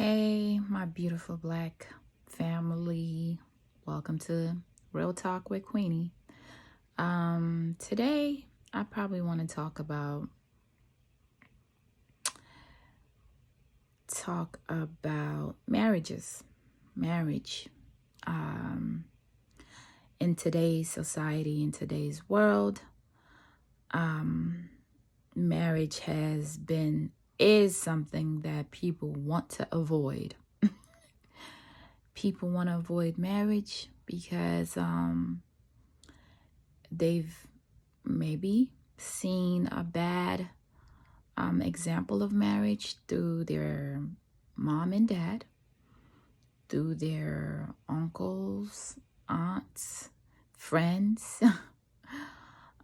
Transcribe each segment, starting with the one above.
Hey, my beautiful Black family. Welcome to Real Talk with Queenie. Today I probably want to talk about marriage. Um, in today's society, in today's world, marriage is something that people want to avoid. People want to avoid marriage because they've maybe seen a bad example of marriage through their mom and dad, through their uncles, aunts, friends,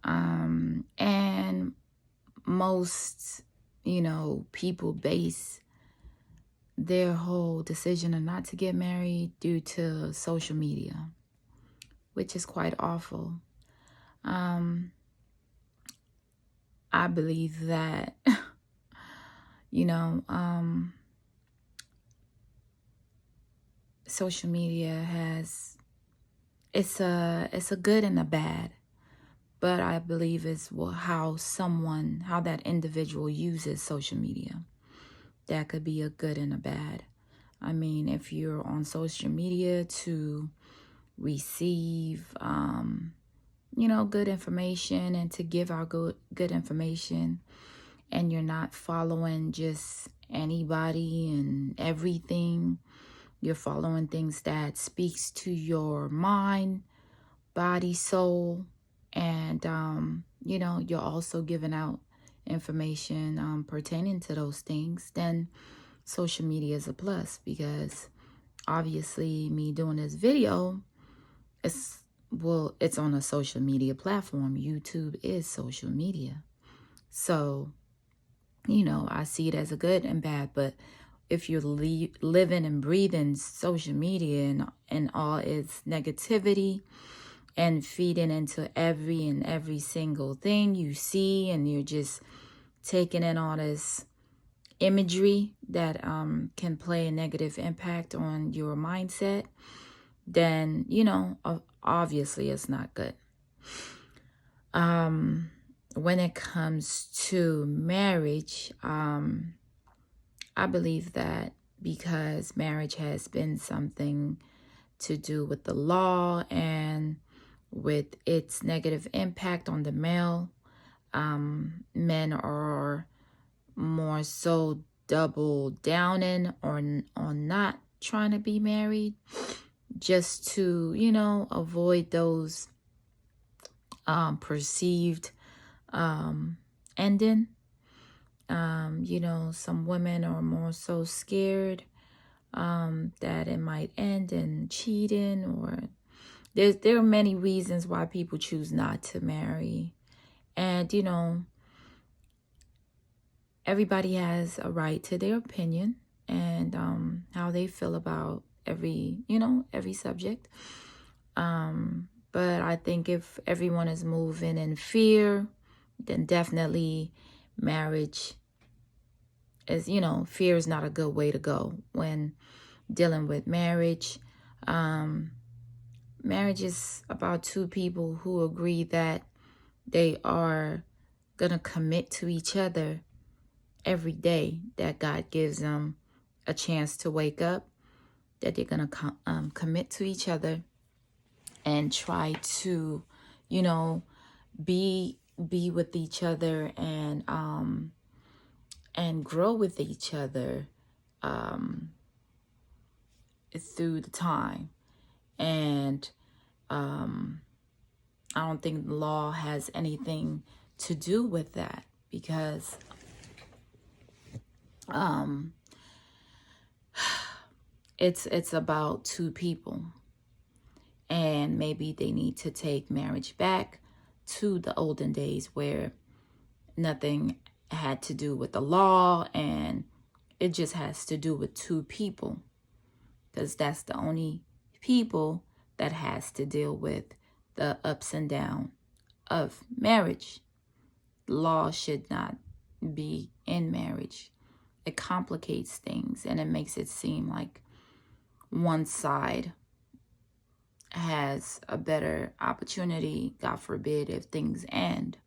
and most, people base their whole decision of not to get married due to social media, which is quite awful. I believe that, social media it's a good and a bad, but I believe it's how that individual uses social media. That could be a good and a bad. I mean, if you're on social media to receive, good information and to give out good information, and you're not following just anybody and everything, you're following things that speaks to your mind, body, soul, and, you're also giving out information pertaining to those things, then social media is a plus, because obviously me doing this video, it's on a social media platform. YouTube is social media. So, I see it as a good and bad, but if you're living and breathing social media and all its negativity and feeding into every single thing you see, and you're just taking in all this imagery that can play a negative impact on your mindset, then, obviously it's not good. When it comes to marriage, I believe that because marriage has been something to do with the law and with its negative impact on the male, men are more so double downing on not trying to be married, just to avoid those perceived ending. Some women are more so scared that it might end in cheating, or there are many reasons why people choose not to marry. And everybody has a right to their opinion and how they feel about every subject. But I think if everyone is moving in fear, then definitely marriage is, fear is not a good way to go when dealing with marriage. Marriage is about two people who agree that they are going to commit to each other every day that God gives them a chance to wake up, that they're going to commit to each other and try to, be with each other and grow with each other through the time. And I don't think the law has anything to do with that, because it's about two people, and maybe they need to take marriage back to the olden days where nothing had to do with the law, and it just has to do with two people, because that's the only people that has to deal with the ups and downs of marriage. Law should not be in marriage. it complicates things, and it makes it seem like one side has a better opportunity, God forbid, if things end.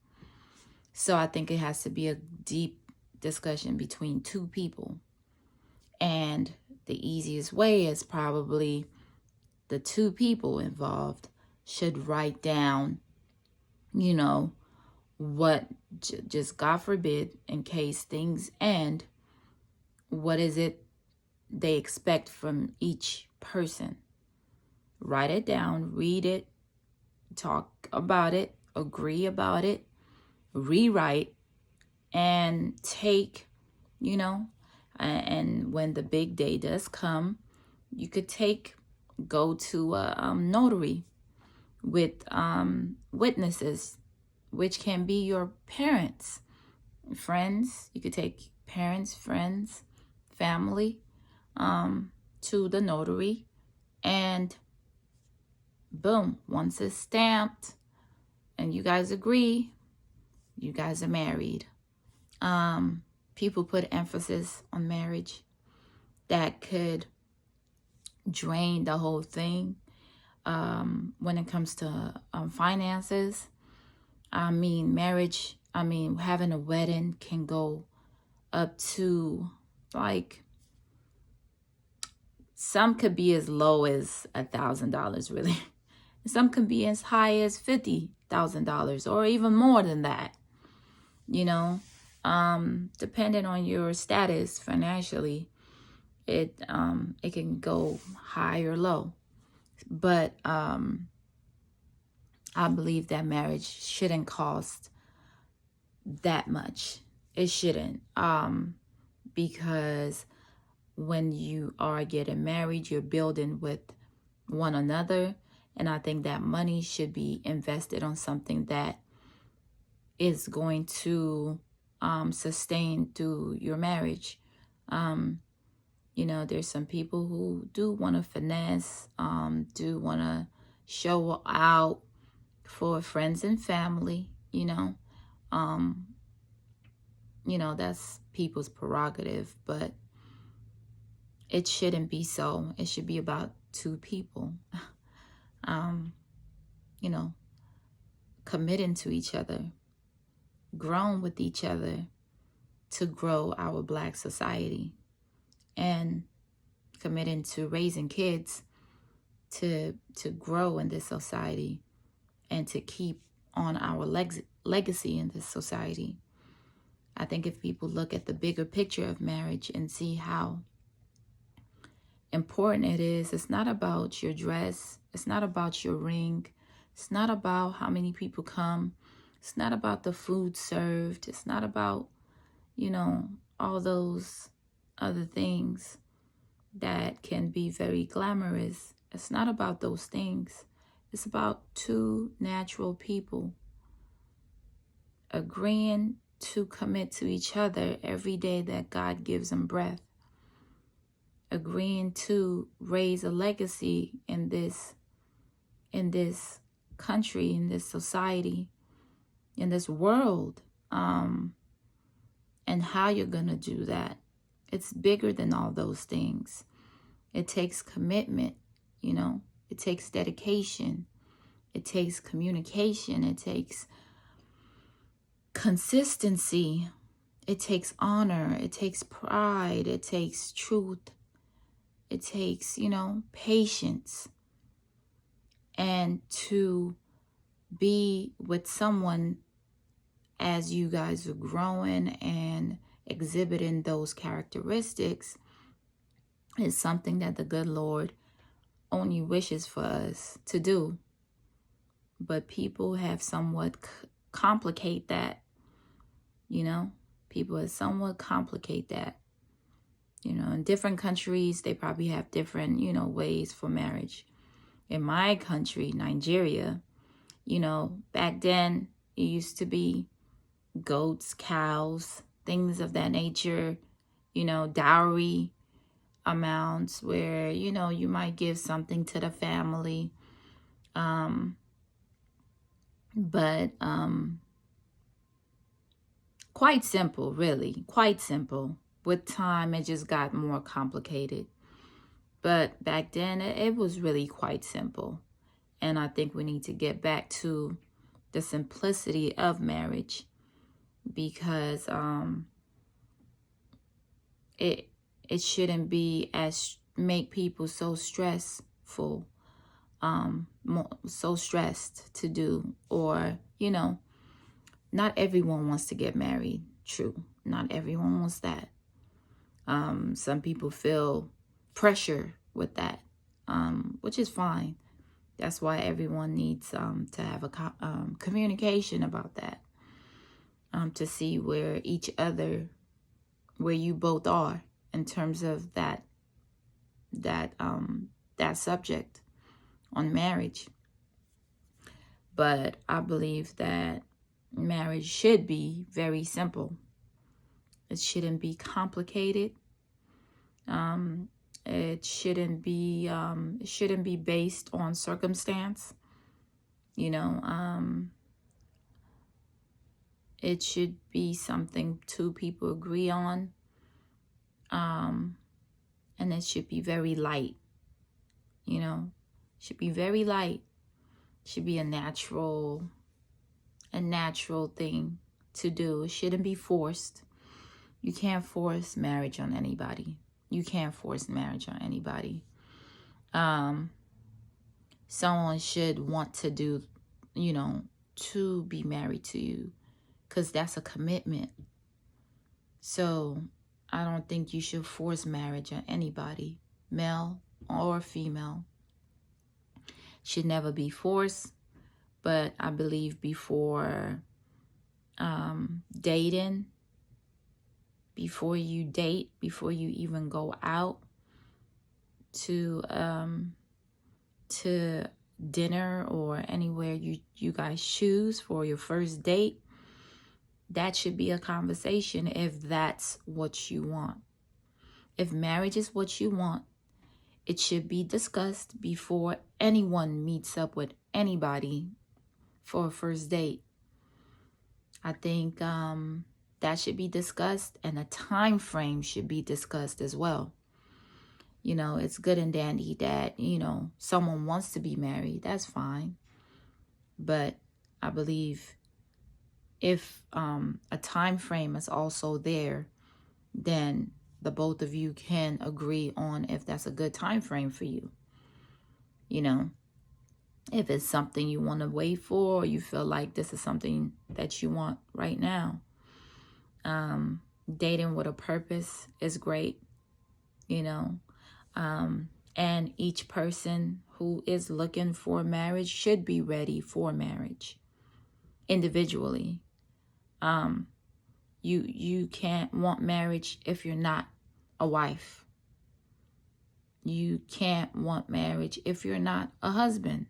So I think it has to be a deep discussion between two people. And the easiest way is probably the two people involved should write down, what, just God forbid, in case things end, what is it they expect from each person. Write it down, read it, talk about it, agree about it, rewrite, and take, and when the big day does come, you could go to a notary with witnesses, which can be your parents, friends. You could take parents, friends, family to the notary, and boom, once it's stamped and you guys agree, you guys are married. People put emphasis on marriage that could drain the whole thing when it comes to finances. Marriage, having a wedding can go up to, like, some could be as low as $1,000, really. Some could be as high as $50,000 or even more than that, depending on your status financially. It can go high or low. But I believe that marriage shouldn't cost that much. It shouldn't. Because when you are getting married, you're building with one another. And I think that money should be invested on something that is going to sustain through your marriage. There's some people who do want to finesse, do want to show out for friends and family, that's people's prerogative, but it shouldn't be so. It should be about two people, committing to each other, growing with each other to grow our Black society, and committing to raising kids to grow in this society and to keep on our legacy in this society. I think if people look at the bigger picture of marriage and see how important it is, it's not about your dress, it's not about your ring, it's not about how many people come, it's not about the food served, it's not about, all those other things that can be very glamorous. It's not about those things. It's about two natural people agreeing to commit to each other every day that God gives them breath, agreeing to raise a legacy in this country, in this society, in this world, and how you're going to do that. It's bigger than all those things. It takes commitment, it takes dedication, it takes communication, it takes consistency, it takes honor, it takes pride, it takes truth, it takes, patience. And to be with someone as you guys are growing and exhibiting those characteristics is something that the good Lord only wishes for us to do. But people have somewhat complicate that, people have somewhat complicate that. In different countries, they probably have different, ways for marriage. In my country, Nigeria, back then it used to be goats, cows, things of that nature, dowry amounts where, you might give something to the family. But quite simple, really, quite simple. with time, it just got more complicated. But back then, it was really quite simple. And I think we need to get back to the simplicity of marriage, because it shouldn't be as make people so stressful, so stressed to do, or not everyone wants to get married. True, not everyone wants that. Some people feel pressure with that, which is fine. That's why everyone needs to have a communication about that, to see where you both are in terms of that subject on marriage. But I believe that marriage should be very simple. It shouldn't be complicated. It shouldn't be based on circumstance. It should be something two people agree on. And it should be very light. Should be very light. Should be a natural thing to do. It shouldn't be forced. You can't force marriage on anybody. Someone should want to do, to be married to you, because that's a commitment. So I don't think you should force marriage on anybody, male or female. Should never be forced. But I believe before dating, before you date, before you even go out to dinner or anywhere you guys choose for your first date, that should be a conversation if that's what you want. If marriage is what you want, it should be discussed before anyone meets up with anybody for a first date. I think that should be discussed, and a time frame should be discussed as well. It's good and dandy that, someone wants to be married. That's fine. But I believe if a time frame is also there, then the both of you can agree on if that's a good time frame for you. If it's something you want to wait for, or you feel like this is something that you want right now. Dating with a purpose is great, and each person who is looking for marriage should be ready for marriage individually. You can't want marriage if you're not a wife. You can't want marriage if you're not a husband.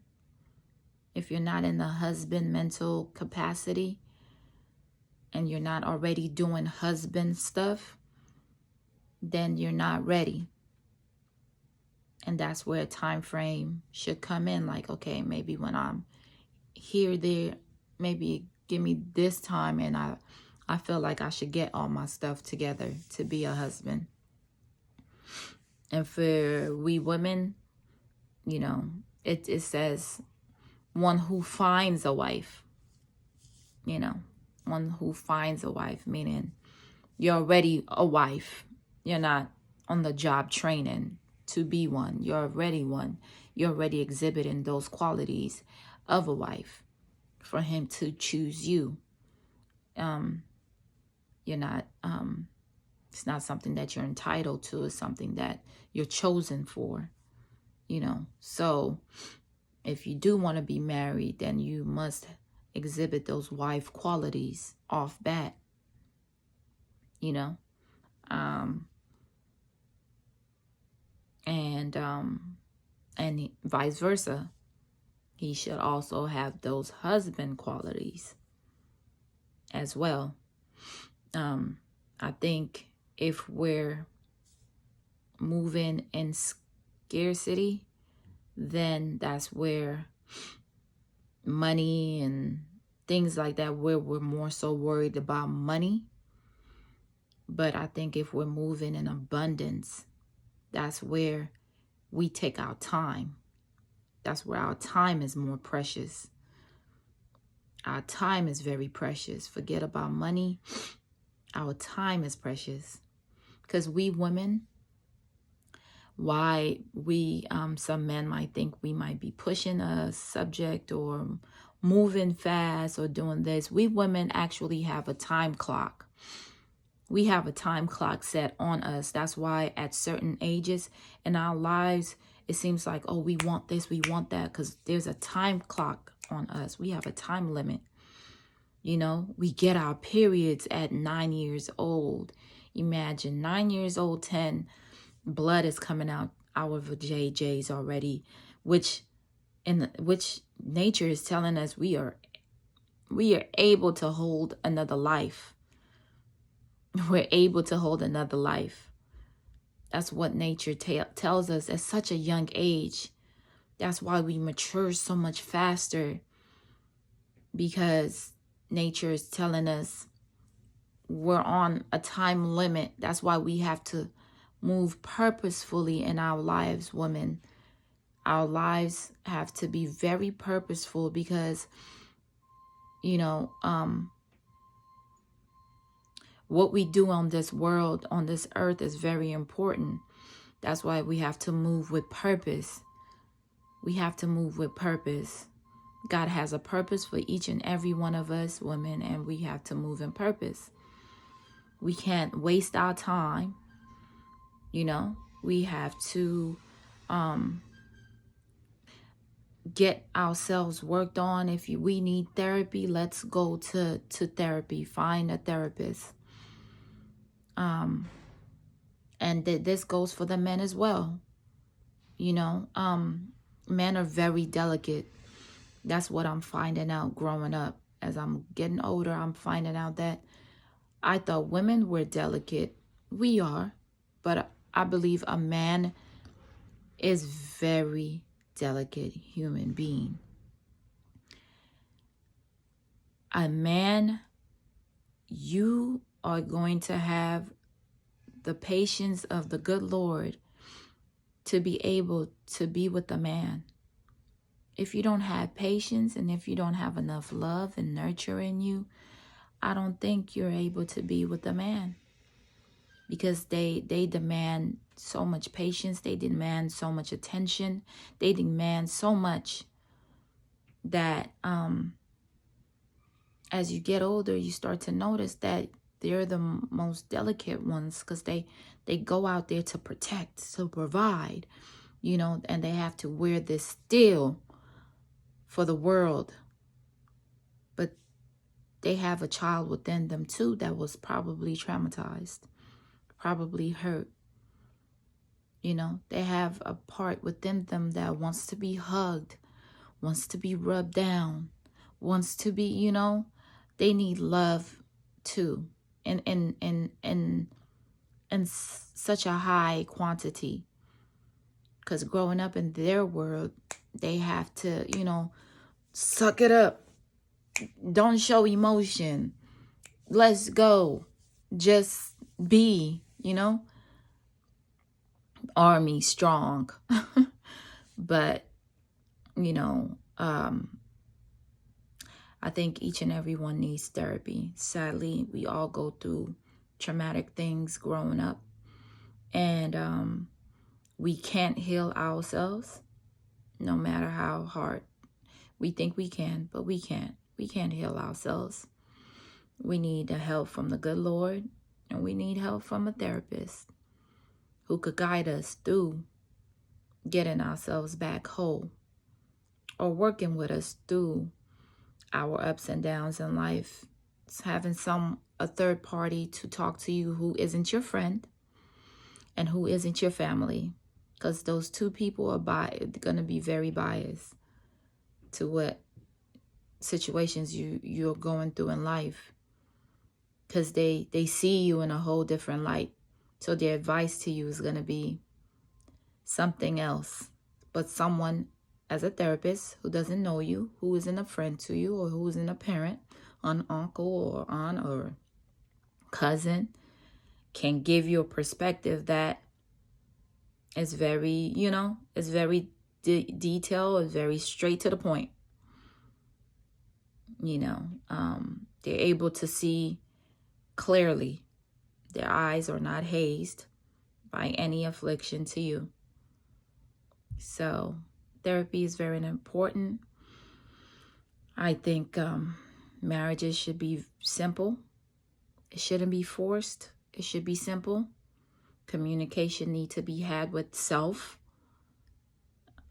If you're not in the husband mental capacity and you're not already doing husband stuff, then you're not ready. And that's where a time frame should come in. Like, okay, maybe when I'm here, there, maybe give me this time, and I feel like I should get all my stuff together to be a husband. And for we women, it says one who finds a wife. One who finds a wife, meaning you're already a wife. You're not on the job training to be one. You're already one. You're already exhibiting those qualities of a wife for him to choose you. You're not, it's not something that you're entitled to. It's something that you're chosen for, So if you do want to be married, then you must exhibit those wife qualities off bat, and vice versa. He should also have those husband qualities as well. I think if we're moving in scarcity, then that's where money and things like that, where we're more so worried about money, But I think if we're moving in abundance, that's where we take our time. That's where our time is more precious. Our time is very precious. Forget about money. Our time is precious. Because we women, why we, some men might think we might be pushing a subject or moving fast or doing this. We women actually have a time clock. We have a time clock set on us. That's why at certain ages in our lives, it seems like, oh, we want this, we want that, because there's a time clock on us. We have a time limit. You know, we get our periods at 9 years old. Imagine 9 years old, 10, blood is coming out of the JJs already, which nature is telling us we are able to hold another life. We're able to hold another life. That's what nature tells us at such a young age. That's why we mature so much faster, because nature is telling us we're on a time limit. That's why we have to move purposefully in our lives, women. Our lives have to be very purposeful because, you know, what we do on this world, on this earth, is very important. That's why we have to move with purpose. We have to move with purpose. God has a purpose for each and every one of us women, and we have to move in purpose. We can't waste our time. You know, we have to get ourselves worked on. If we need therapy, let's go to therapy. Find a therapist. And this goes for the men as well. You know, men are very delicate. That's what I'm finding out growing up. As I'm getting older, I'm finding out that I thought women were delicate. We are, but I believe a man is very delicate human being. A man, you are going to have the patience of the good Lord to be able to be with a man. If you don't have patience and if you don't have enough love and nurture in you, I don't think you're able to be with a man, because they demand so much patience. They demand so much attention. They demand so much that as you get older, you start to notice that they're the most delicate ones, because they go out there to protect, to provide, you know, and they have to wear this steel for the world. But they have a child within them too that was probably traumatized, probably hurt. You know, they have a part within them that wants to be hugged, wants to be rubbed down, wants to be, you know, they need love too. In such a high quantity. Because growing up in their world, they have to, you know, suck it up. Don't show emotion. Let's go. Just be, you know. Army strong. But, you know, I think each and every one needs therapy. Sadly, we all go through traumatic things growing up. And we can't heal ourselves, no matter how hard we think we can, but we can't. We can't heal ourselves. We need the help from the good Lord, and we need help from a therapist who could guide us through getting ourselves back whole, or working with us through our ups and downs in life. It's having a third party to talk to you who isn't your friend and who isn't your family, because those two people are going to be very biased to what situations you're going through in life, because they see you in a whole different light. So their advice to you is going to be something else. But someone, as a therapist, who doesn't know you, who isn't a friend to you, or who isn't a parent, an uncle or aunt or cousin, can give you a perspective that is very, is very detailed, is very straight to the point. They're able to see clearly. Their eyes are not hazed by any affliction to you. So therapy is very important. I think marriages should be simple. It shouldn't be forced. It should be simple. Communication needs to be had with self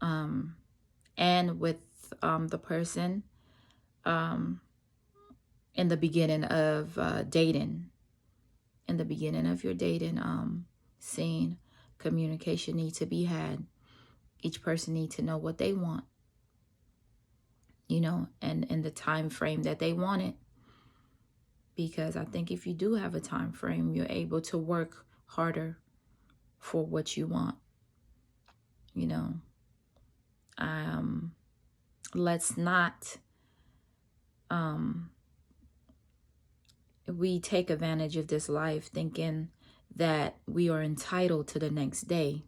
and with the person in the beginning of dating. In the beginning of your dating scene, communication needs to be had. Each person needs to know what they want, and in the time frame that they want it. Because I think if you do have a time frame, you're able to work harder for what you want. Let's not we take advantage of this life thinking that we are entitled to the next day.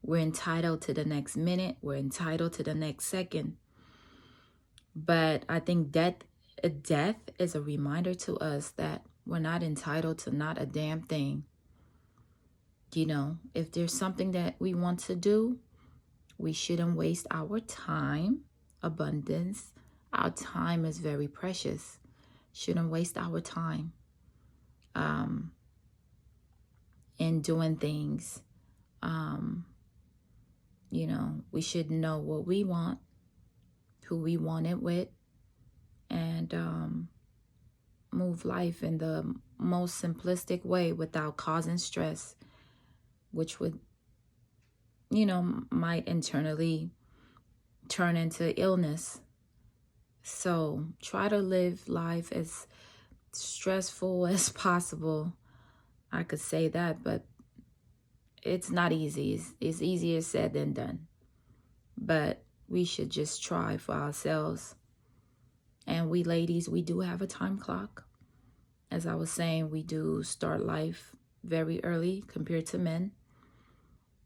We're entitled to the next minute. We're entitled to the next second. But I think death is a reminder to us that we're not entitled to not a damn thing. If there's something that we want to do, we shouldn't waste our time. Abundance. Our time is very precious. Shouldn't waste our time in doing things. We should know what we want, who we want it with, and move life in the most simplistic way without causing stress, which would, might internally turn into illness. So try to live life as stressful as possible. I could say that, but it's not easy. It's easier said than done. But we should just try for ourselves. And we ladies, we do have a time clock. As I was saying, we do start life very early compared to men.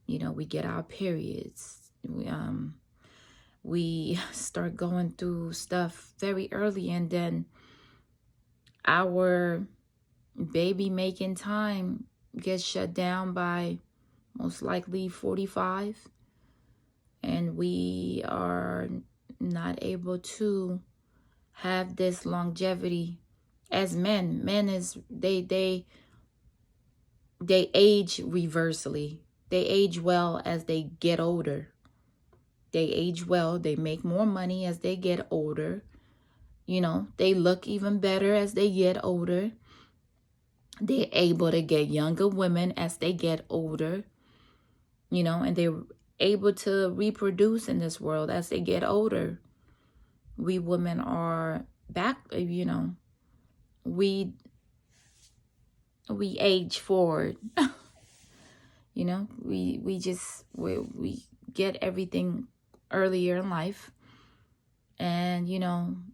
We get our periods. We start going through stuff very early, and then our baby making time gets shut down by most likely 45, and we are not able to have this longevity as men. Men is they age reversely. They age well as they get older. They age well. They make more money as they get older. They look even better as they get older. They're able to get younger women as they get older. And they're able to reproduce in this world as they get older. We women are back, we age forward. We get everything earlier in life. And,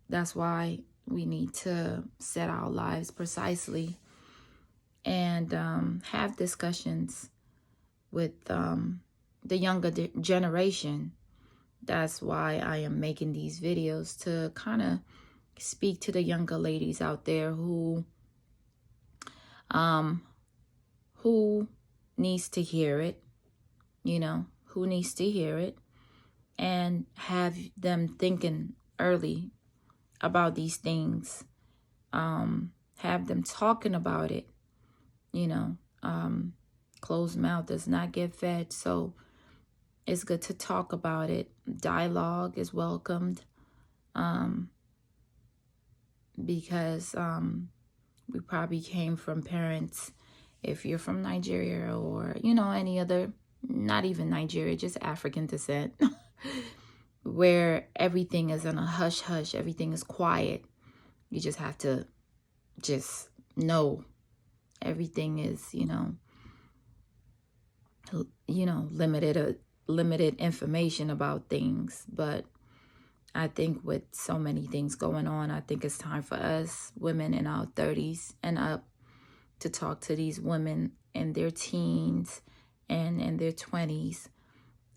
that's why we need to set our lives precisely and have discussions with the younger generation. That's why I am making these videos, to kind of speak to the younger ladies out there who needs to hear it, who needs to hear it, and have them thinking early about these things, have them talking about it. Closed mouth does not get fed, so it's good to talk about it. Dialogue is welcomed, because we probably came from parents, if you're from Nigeria or, any other, not even Nigeria, just African descent, where everything is in a hush-hush, everything is quiet. You just have to just know everything is, limited information about things. But I think with so many things going on, I think it's time for us women in our 30s and up to talk to these women in their teens and in their 20s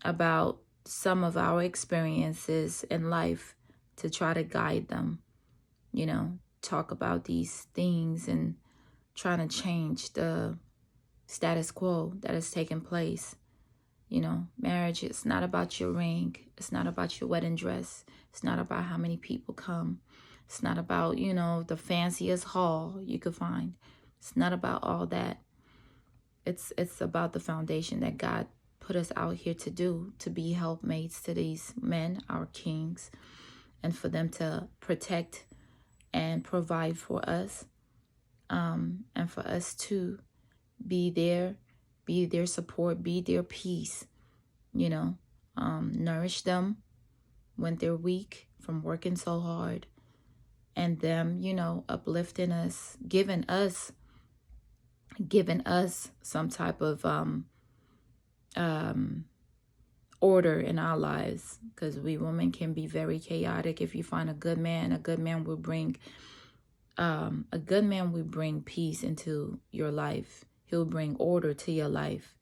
about some of our experiences in life, to try to guide them, you know, talk about these things and trying to change the status quo that has taken place. You know, marriage is not about your ring. It's not about your wedding dress. It's not about how many people come. It's not about, you know, the fanciest hall you could find. It's not about all that. It's about the foundation that God put us out here to do, to be helpmates to these men, our kings, and for them to protect and provide for us, and for us to be their support, be their peace, you know, nourish them when they're weak from working so hard, and them, you know, uplifting us, giving us some type of order in our lives, because we women can be very chaotic. If you find a good man will bring peace into your life. He'll bring order to your life.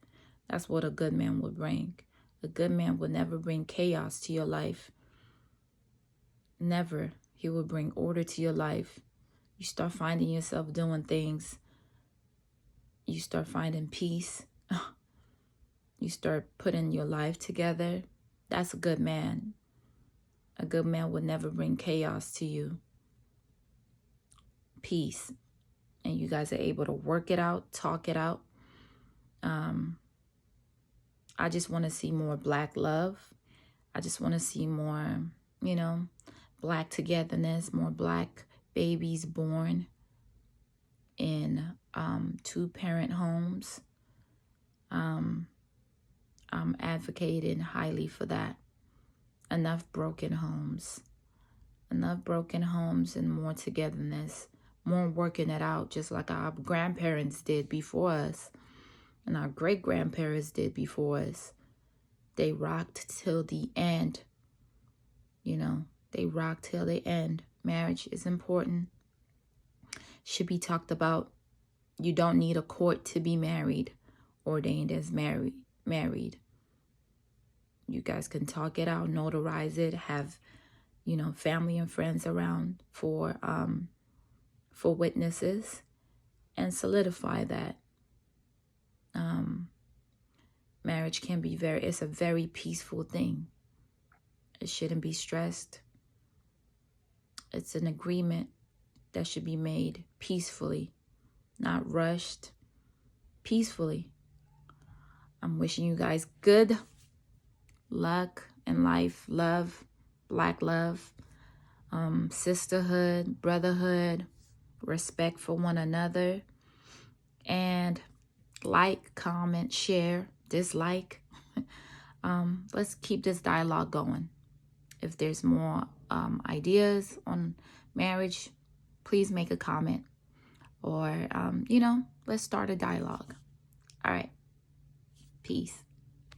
That's what a good man will bring. A good man will never bring chaos to your life. Never. He will bring order to your life. You start finding yourself doing things. You start finding peace. You start putting your life together. That's a good man. A good man would never bring chaos to you. Peace. And you guys are able to work it out, talk it out. I just want to see more Black love. I just want to see more, you know, Black togetherness, more Black babies born in 2-parent homes. I'm advocating highly for that. Enough broken homes and more togetherness, more working it out, just like our grandparents did before us and our great-grandparents did before us. They rocked till the end. You know, they rocked till the end. Marriage is important. Should be talked about. You don't need a court to be married, ordained as married. You guys can talk it out, notarize it, have, you know, family and friends around for witnesses, and solidify that. Marriage can be it's a very peaceful thing. It shouldn't be stressed. It's an agreement that should be made peacefully, not rushed, peacefully. I'm wishing you guys good luck in life, love, Black love, sisterhood, brotherhood, respect for one another, and like, comment, share, dislike. Let's keep this dialogue going. If there's more ideas on marriage, please make a comment, or you know, let's start a dialogue. All right, peace.